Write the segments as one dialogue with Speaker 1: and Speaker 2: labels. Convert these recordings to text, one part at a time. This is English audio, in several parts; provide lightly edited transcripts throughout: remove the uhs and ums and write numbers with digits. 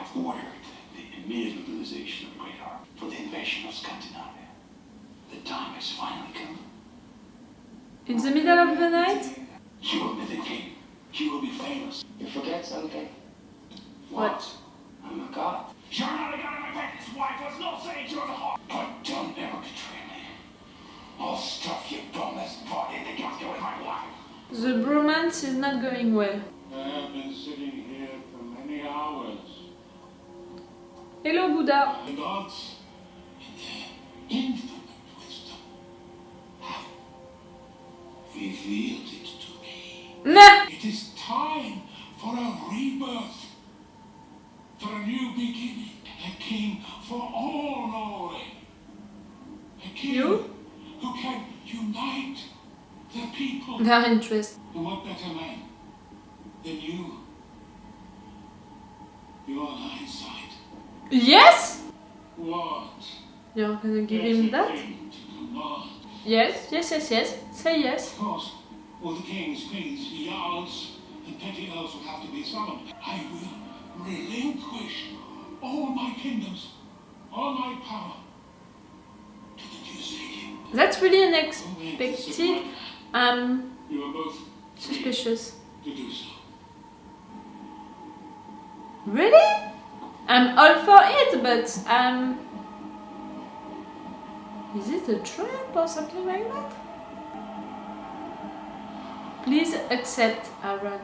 Speaker 1: have ordered the immediate mobilization of the Great Army for the invasion of Scandinavia. The time has finally come.
Speaker 2: In the middle of the night?
Speaker 1: You will be the king. You will be famous.
Speaker 3: You forget something.
Speaker 2: What?
Speaker 3: I'm a god.
Speaker 1: You're not a god. My pregnant wife was not saying you're the heart. But don't ever betray me. I'll stuff your boneless body in the casket with my wife.
Speaker 2: The bromance is not going well.
Speaker 4: I have been sitting here for many hours.
Speaker 2: Hello, Buddha.
Speaker 1: The gods, in their infinite wisdom, have revealed it to me.
Speaker 2: Nah.
Speaker 1: It is time for a rebirth, for a new beginning. A king for all Norway. A king
Speaker 2: You?
Speaker 1: who can unite the people.
Speaker 2: Not interested.
Speaker 1: And what better man than you? You're on hindsight.
Speaker 2: Yes?
Speaker 1: What?
Speaker 2: You're gonna give
Speaker 1: There's
Speaker 2: him
Speaker 1: a
Speaker 2: that?
Speaker 1: king to command.
Speaker 2: Yes, yes, yes, yes. Say yes.
Speaker 1: Of course, all the kings, queens, jarls, and petty earls will have to be summoned. I will relinquish all my kingdoms, all my power to the new stadium.
Speaker 2: That's really unexpected. I'm
Speaker 1: You are both free
Speaker 2: suspicious.
Speaker 1: to do so.
Speaker 2: Really? I'm all for it, but is it a trap or something like that? Please accept, Aaron.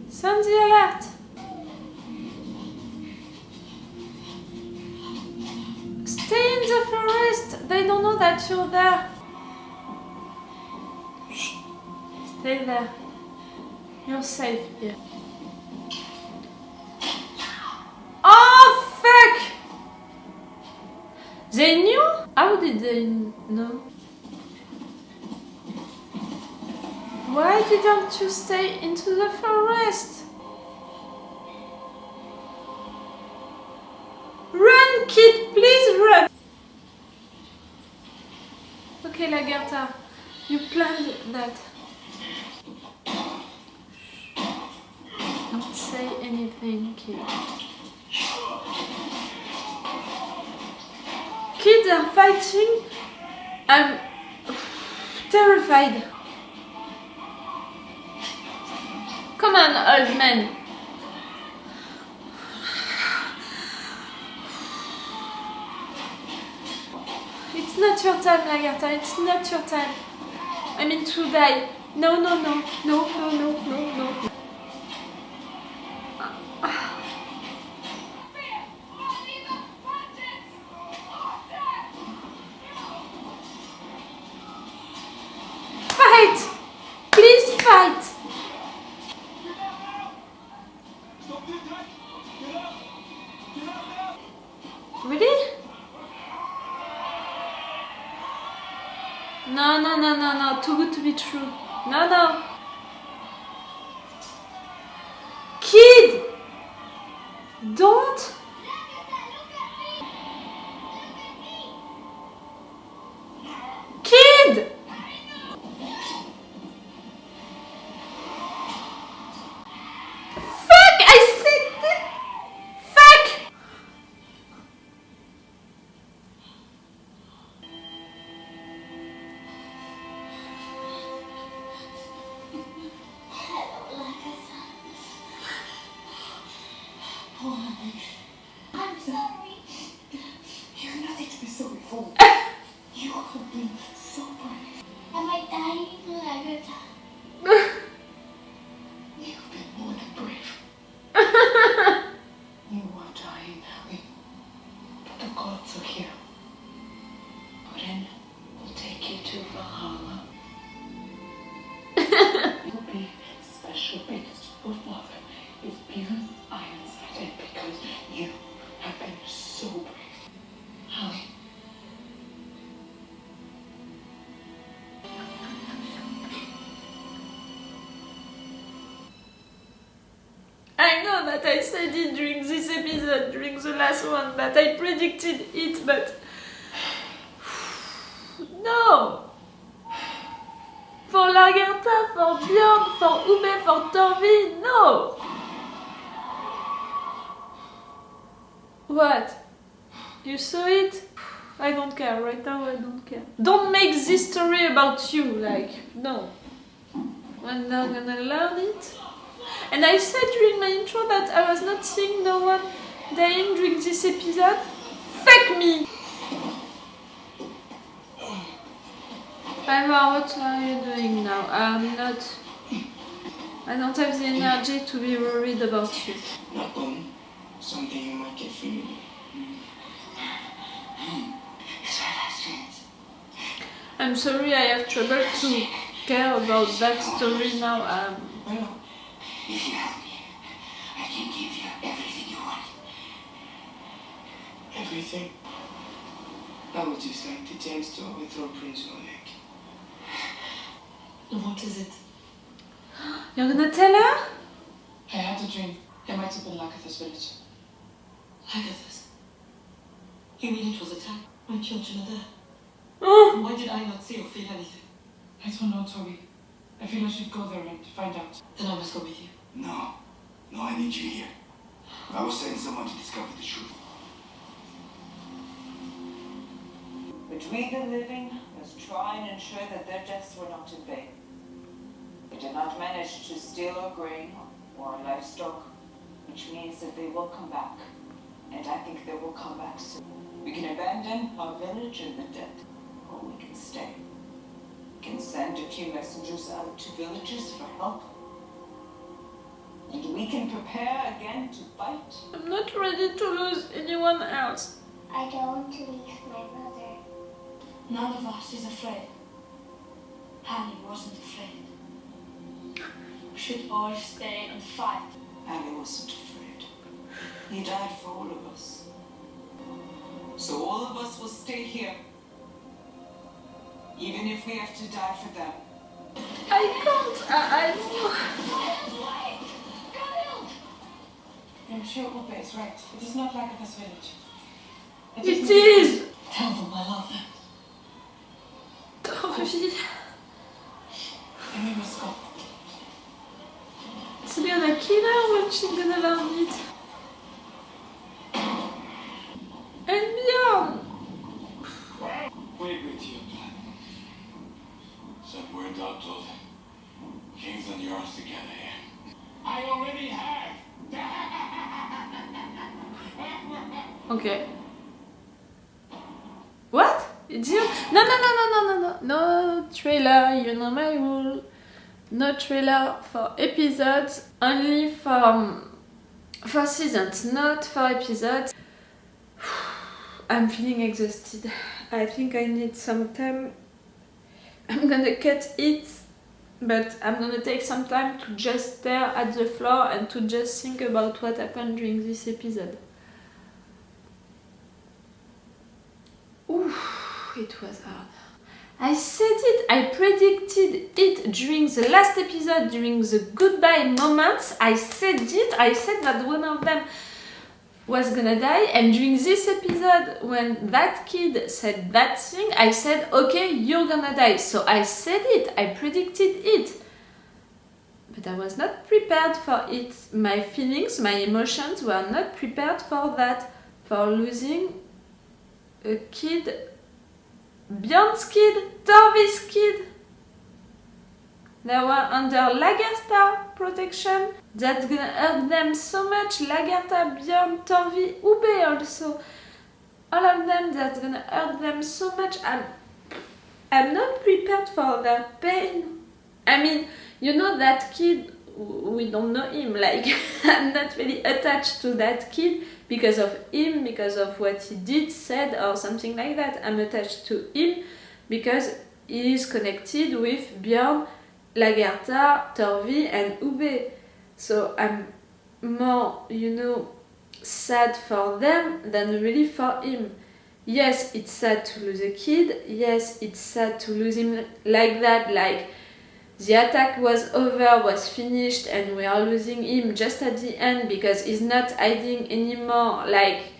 Speaker 2: Sound the alert! Stay in the forest! They don't know that you're there. Stay there. You're safe here. Oh, fuck! They knew? How did they know? Why didn't you stay into the forest? Run, kid, please run! Okay, Lagertha, you planned that. Don't say anything, kid. Kids are fighting. I'm terrified. Come on, old man. It's not your time, Lagertha. It's not your time. I mean to die. No, no, no, no, no, no, no, no. Fight! Please fight! Really? No, no, no, no, no. Too good to be true. No, no. Kid! Don't! Kid! Fuck! I said that! Fuck!
Speaker 3: I'm sorry. You're nothing to be sorry for. You have been so brave.
Speaker 5: Am I dying, Lagertha?
Speaker 3: You've been more than brave. You are dying, Harry. But the gods are here. Odin will take you to Valhalla. It will be special because your father is Bjorn Ironside because you have been so brave. Holly.
Speaker 2: that I said it during this episode, during the last one, that I predicted it, but... No! For Lagertha, for Björn, for Ube, for Torvi, no! What? You saw it? I don't care, right now I don't care. Don't make this story about you, like, no. I'm not gonna learn it. And I said during my intro that I was not seeing no one dying during this episode. Fuck me! Ivor, what are you doing now? I don't have the energy to be worried about you.
Speaker 6: Not one. Something you might get familiar.
Speaker 3: It's our last chance.
Speaker 2: I'm sorry, I have trouble to care about that story now.
Speaker 6: Well, if you have me, I can give you everything you want. Everything? I would just like to chance to overthrow Prince Oleg.
Speaker 3: What is it?
Speaker 2: You're gonna tell her?
Speaker 3: I had a dream. There might have been Lagertha's village. Lagertha's? You mean it was attacked? My children are there.
Speaker 2: Oh.
Speaker 3: Why did I not see or feel anything?
Speaker 7: I don't know, Toby. I feel I should go there and find out.
Speaker 3: Then I must go with you.
Speaker 6: No. No, I need you here. I will send someone to discover the truth.
Speaker 8: But we, the living, must try and ensure that their deaths were not in vain. We did not manage to steal our grain or our livestock, which means that they will come back. And I think they will come back soon. We can abandon our village in the dead, or we can stay. We can send a few messengers out to villages for help. And we can prepare again to fight.
Speaker 2: I'm not ready to lose anyone else.
Speaker 5: I don't want to leave my mother.
Speaker 7: None of us is afraid. Hallie wasn't afraid. We should all stay and fight.
Speaker 8: Ali wasn't afraid. He died for all of us. So all of us will stay here. Even if we have to die for them.
Speaker 2: I can't. I
Speaker 7: I'm sure Ube is right. It is not Lagertha's village.
Speaker 2: It is!
Speaker 3: Tell them I love them.
Speaker 2: Torvi.
Speaker 7: And we must go.
Speaker 2: It's gonna kill her when she's gonna learn it. And Björn!
Speaker 4: We agree to your plan.
Speaker 1: Send word out to the kings and Jarls together here.
Speaker 4: I already have.
Speaker 2: Okay. What? It's you? No trailer, you know my rule. No trailer for episodes, only for seasons, not for episodes. I'm feeling exhausted. I think I need some time. I'm gonna cut it, but I'm gonna take some time to just stare at the floor and to just think about what happened during this episode. Oof, it was hard. I said it, I predicted it during the last episode, during the goodbye moments. I said that one of them was gonna die, and during this episode, when that kid said that thing, I said, okay, you're gonna die. So I said it, I predicted it. But I was not prepared for it. My feelings, my emotions were not prepared for that, for losing a kid, Björn's kid, Torvi's kid. They were under Lagertha protection. That's gonna hurt them so much. Lagertha, Björn, Torvi, Ube also. All of them, that's gonna hurt them so much. I'm not prepared for their pain. I mean, you know that kid, we don't know him. Like, I'm not really attached to that kid because of him, because of what he did, said, or something like that. I'm attached to him because he is connected with Björn, Lagertha, Torvi, and Ube. So I'm more, sad for them than really for him. Yes, it's sad to lose a kid. Yes, it's sad to lose him like that, like the attack was over, was finished, and we are losing him just at the end because he's not hiding anymore. Like,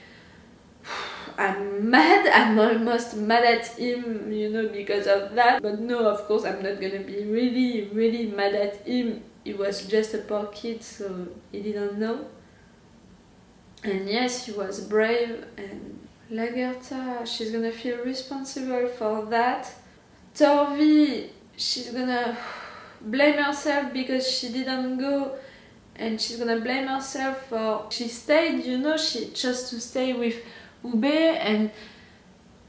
Speaker 2: I'm mad, I'm almost mad at him, you know, because of that. But no, of course, I'm not gonna be really, really mad at him. He was just a poor kid, so he didn't know. And yes, he was brave, and Lagertha, she's gonna feel responsible for that. Torvi, she's gonna blame herself because she didn't go, and she's gonna blame herself for she stayed, you know, she chose to stay with Ube, and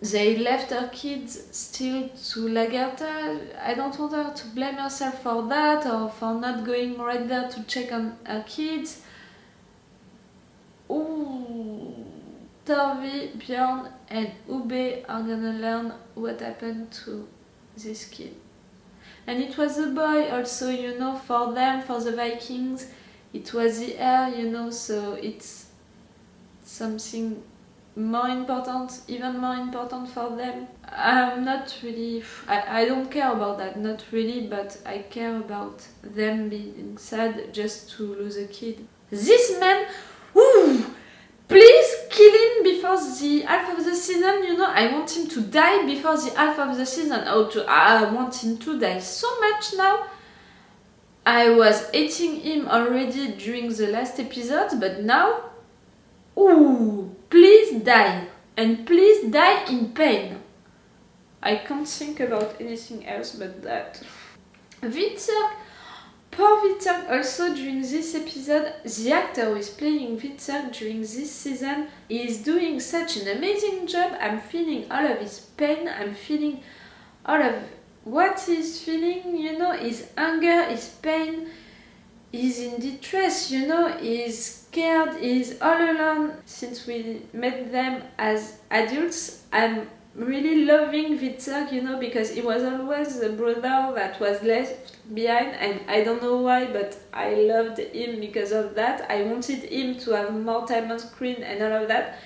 Speaker 2: they left her kids still to Lagertha. I don't want her to blame herself for that or for not going right there to check on her kids. Ooh, Torvi, Bjorn, and Ube are gonna learn what happened to this kid. And it was a boy also, you know, for them, for the Vikings, it was the heir, you know, so it's something more important, even more important for them. I'm not really, I don't care about that, not really, but I care about them being sad just to lose a kid. This man, ooh, please kill him before the half of the season, you know, I want him to die before the half of the season. I want him to die so much now. I was hating him already during the last episode, but now, ooh, please die. And please die in pain. I can't think about anything else but that. Witzer, poor Witzer also during this episode, the actor who is playing Witzer during this season is doing such an amazing job. I'm feeling all of his pain, I'm feeling all of what he's feeling, you know, his anger, his pain, he's in distress, you know, he's scared, he's all alone. Since we met them as adults, I'm really loving Witzer, you know, because he was always the brother that was left behind, and I don't know why, but I loved him because of that. I wanted him to have more time on screen and all of that.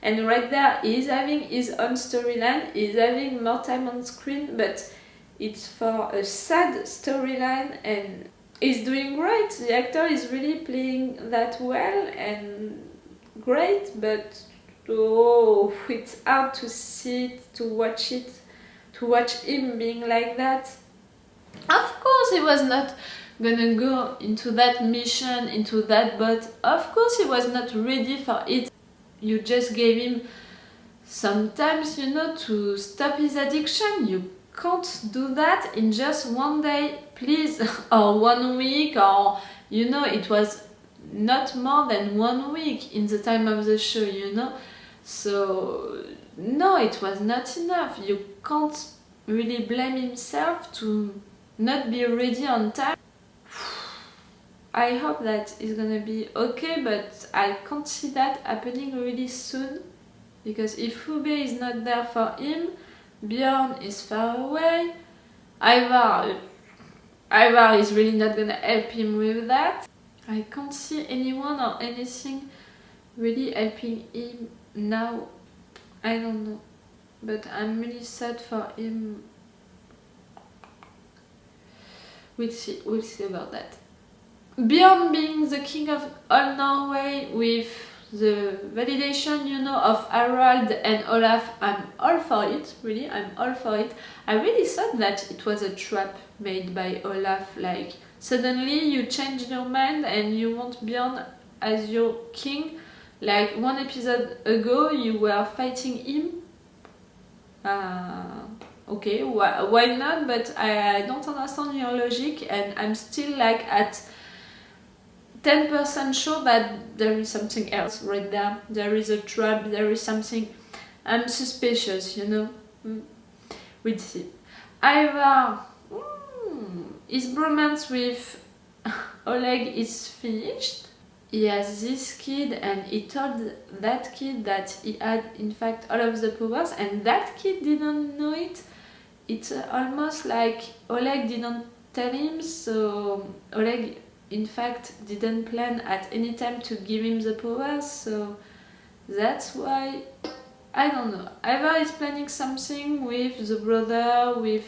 Speaker 2: And right there, he's having his own storyline, he's having more time on screen, but it's for a sad storyline, and he's doing great. The actor is really playing that well and great, but oh, it's hard to see it, to watch him being like that. Of course he was not gonna go into that mission, into that boat. Of course he was not ready for it. You just gave him some time, you know, to stop his addiction. You can't do that in just one day, please, or 1 week, or, you know, it was not more than 1 week in the time of the show, you know. So no, it was not enough. You can't really blame himself to not be ready on time. I hope that it's gonna be okay, but I can't see that happening really soon, because if Ube is not there for him, Bjorn is far away, Ivar is really not gonna help him with that. I can't see anyone or anything really helping him now. I don't know, but I'm really sad for him. We'll see about that. Bjorn being the king of all Norway with the validation, you know, of Harald and Olaf, I'm all for it, really, I'm all for it. I really thought that it was a trap made by Olaf, like suddenly you change your mind and you want Bjorn as your king. Like 1 episode ago you were fighting him. Okay, why not, but I don't understand your logic, and I'm still like at 10% sure that there is something else right there. There is a trap, there is something. I'm suspicious, you know. We'll see. Ivar, his bromance with Oleg is finished. He has this kid, and he told that kid that he had in fact all of the powers, and that kid didn't know it. It's almost like Oleg didn't tell him, so Oleg in fact didn't plan at any time to give him the powers, so that's why, I don't know. Ivar is planning something with the brother, with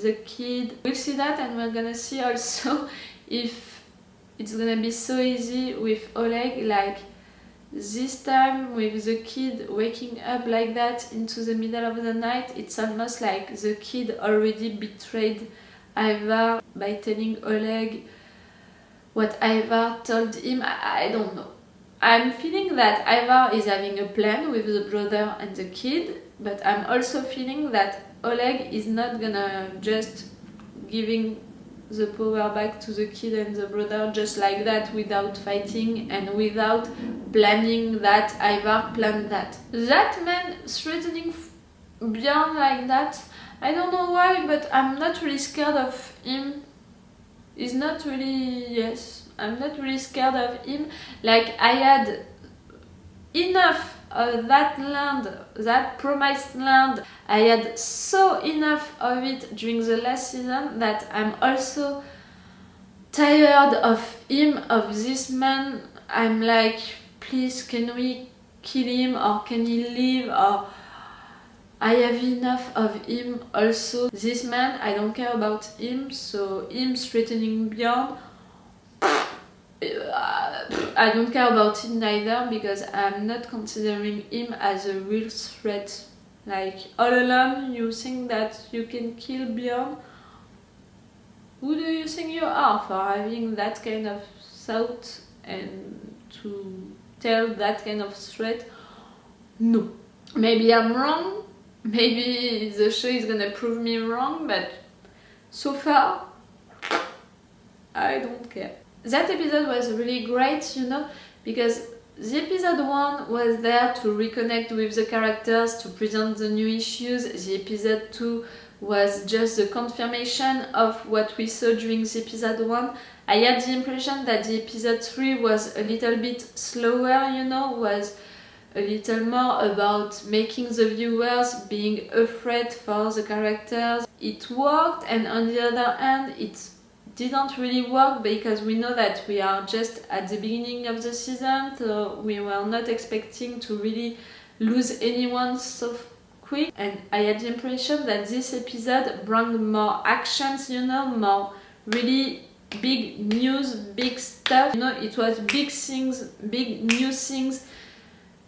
Speaker 2: the kid. We'll see that, and we're gonna see also if it's gonna be so easy with Oleg, like this time with the kid waking up like that into the middle of the night. It's almost like the kid already betrayed Ivar by telling Oleg what Ivar told him. I don't know. I'm feeling that Ivar is having a plan with the brother and the kid, but I'm also feeling that Oleg is not gonna just giving the power back to the kid and the brother just like that without fighting and without planning that Ivar planned that. That man threatening Bjorn like that, I don't know why, but I'm not really scared of him. He's not really, yes, I'm not really scared of him. Like, I had enough of that land, that promised land. I had so enough of it during the last season that I'm also tired of him, of this man. I'm like, please, can we kill him, or can he leave, or I have enough of him also. This man, I don't care about him, so him threatening Bjorn, I don't care about it neither, because I'm not considering him as a real threat. Like, all alone you think that you can kill Bjorn? Who do you think you are for having that kind of thought and to tell that kind of threat? No. Maybe I'm wrong, maybe the show is gonna prove me wrong, but so far, I don't care. That episode was really great, you know, because the episode 1 was there to reconnect with the characters, to present the new issues. The episode 2 was just the confirmation of what we saw during the episode 1. I had the impression that the episode 3 was a little bit slower, you know, was a little more about making the viewers being afraid for the characters. It worked, and on the other hand, it didn't really work because we know that we are just at the beginning of the season, so we were not expecting to really lose anyone so quick. And I had the impression that this episode brought more actions, you know, more really big news, big stuff. You know, it was big things, big new things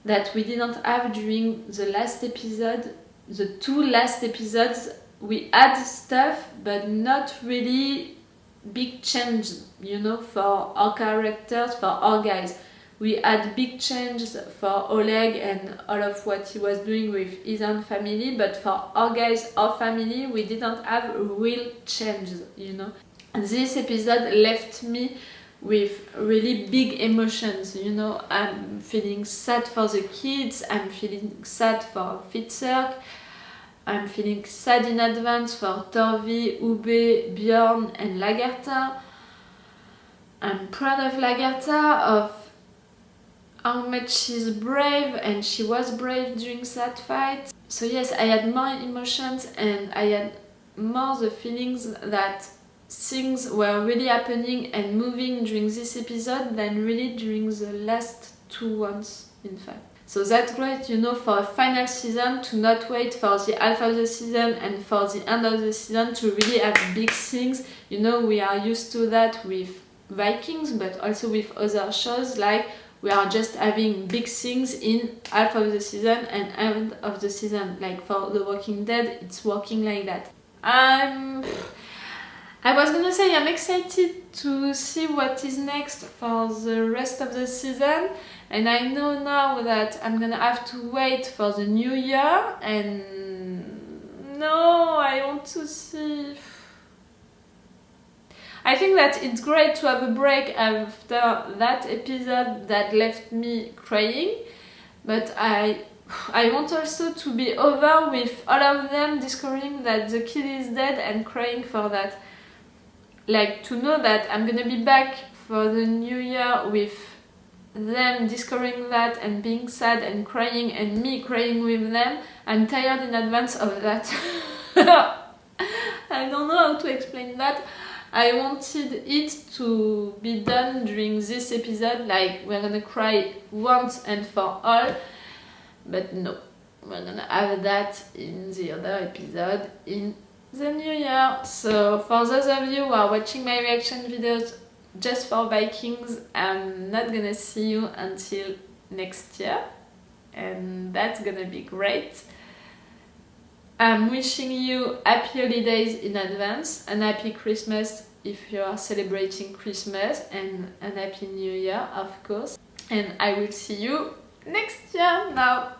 Speaker 2: that we didn't have during the last episode. The 2 last episodes, we had stuff, but not really big change, you know, for our characters, for our guys. We had big changes for Oleg and all of what he was doing with his own family, but for our guys, our family, we didn't have real change, you know. And this episode left me with really big emotions, you know. I'm feeling sad for the kids, I'm feeling sad for Fitzurk, I'm feeling sad in advance for Torvi, Ube, Bjorn and Lagertha. I'm proud of Lagertha, of how much she's brave, and she was brave during that fight. So yes, I had more emotions, and I had more the feelings that things were really happening and moving during this episode than really during the last 2 ones, in fact. So that's great, you know, for a final season, to not wait for the half of the season and for the end of the season to really have big things. You know, we are used to that with Vikings, but also with other shows, like we are just having big things in half of the season and end of the season. Like for The Walking Dead, it's working like that. I was gonna say I'm excited to see what is next for the rest of the season, and I know now that I'm gonna have to wait for the new year, and no, I want to see. I think that it's great to have a break after that episode that left me crying, but I want also to be over with all of them discovering that the kid is dead and crying for that. Like, to know that I'm gonna be back for the new year with them discovering that and being sad and crying and me crying with them. I'm tired in advance of that. I don't know how to explain that. I wanted it to be done during this episode, like we're gonna cry once and for all, but no, we're gonna have that in the other episode in the new year. So for those of you who are watching my reaction videos just for Vikings, I'm not gonna see you until next year, and that's gonna be great. I'm wishing you happy holidays in advance, and happy Christmas if you are celebrating Christmas, and a happy new year, of course. And I will see you next year now.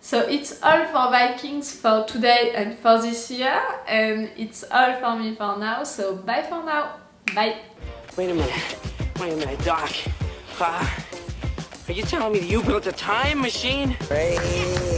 Speaker 2: So it's all for Vikings for today and for this year, and it's all for me for now. So bye for now. Bye.
Speaker 9: Wait a minute, Doc. Are you telling me that you built a time machine?
Speaker 6: Hey.